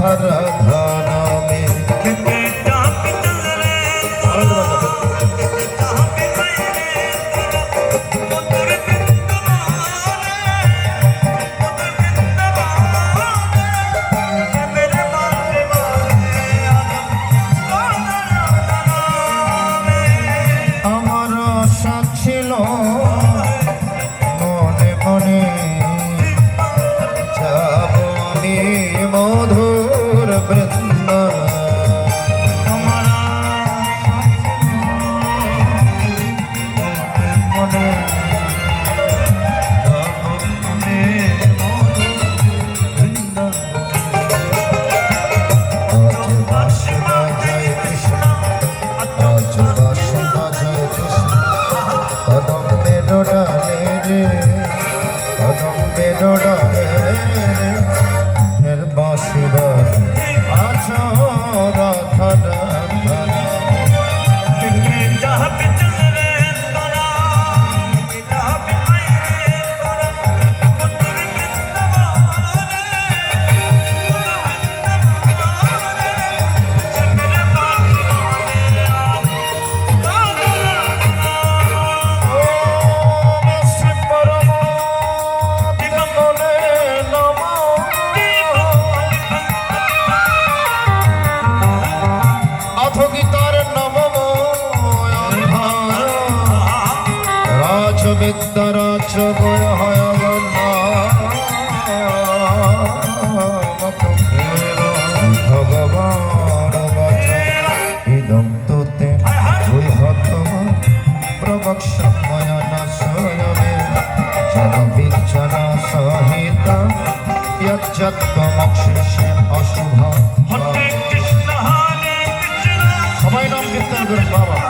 রাধা রাধা নামে আমার আশা ছিল মনে মনে যাব আমি মধুর বৃন্দাবন বিদ্যারাজ ভগবান ইদম তোতে প্রবক্ষময়না সয়মে জন বিচ্ছনা সহিত যজ্জত্বমক্ষিষে অশুভ। সবাই নাম কীর্তন করুন বাবা।